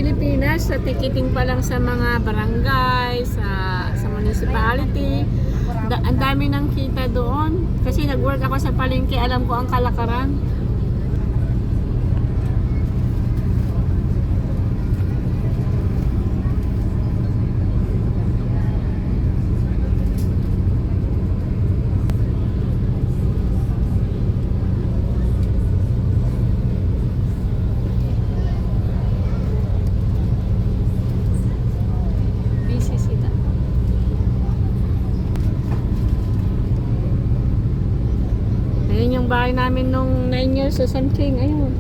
Pilipinas, sa ticketing pa lang sa mga barangay, sa municipality. Ang dami nang kita doon. Kasi nag-work ako sa palengke, alam ko ang kalakaran. Ayun yung bahay namin nung 9 years or something. Ayun.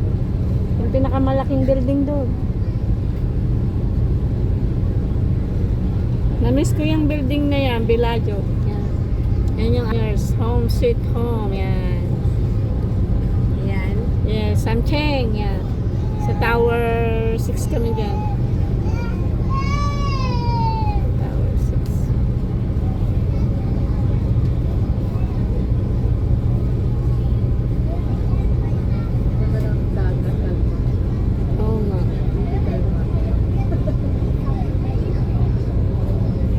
Yung pinakamalaking building doon. Na-miss ko yung building na yan, Bellagio. Yan. Yan yung years. Home, sweet home. Yan. Yan. Yes, Samcheng. Yan. Sa Tower 6 kami dyan. Tower 6. Oo nga.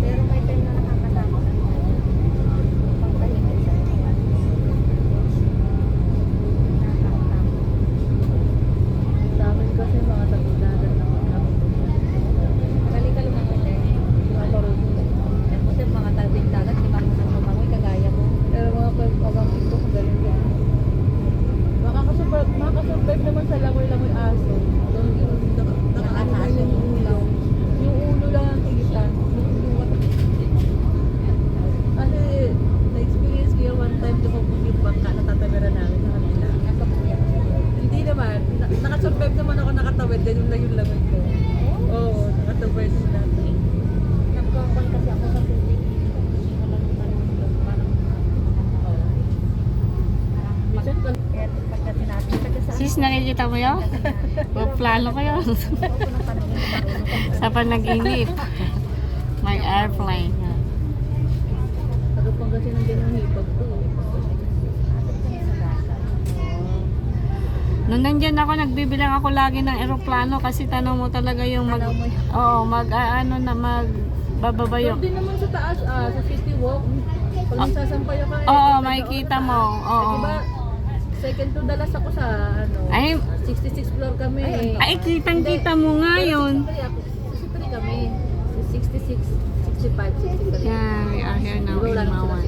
Pero may time na nakakasama ka na pagpahinga sa iwan. Sa amin kasi mga tagudagan na magaling ka lumangoy na eh. Di ba marunong? Kasi mga tabing dagat, di marunong lumangoy kagaya mo. Pero mga pagpapagambit ko, magaling ka. Makakasurvive naman sa langoy-langoy aso. Nakakasurvive yung ulo. Yung ulo lang ang tigitan. Kasi na-experience ko yung one time lumabog yung bangka na tatamiran namin sa kanila. Hindi naman. Nakasurvive naman ako nakatawid. Ganun lang yung langoy ko. Oo, nakasurvive naman natin. Nagkakabal kasi ako sa tubig. Sis, nakikita mo yun? Plano ko yun. Sa panaginip. May airplane. Pagkapangasin ng ganyan hipag ko. Nung nandyan ako, nagbibilang ako lagi ng eroplano kasi tanong mo talaga yung magbababa yung. Doon din naman sa taas, sa City Walk. Pag nagsasampayo ka, Oo, makikita mo. Oo. Diba, second to the last ako sa Ay, 66 floor kami. ay kitang-kita mo nga yun. 63 kami. 66, 65, 63. Yeah, we are here now in Mawan.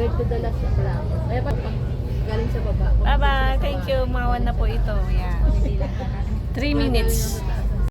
Third to the last pala ako. Kaya pag galing sa baba. Bye-bye. Thank you. Mawan na po ito. Yeah. 3 minutes.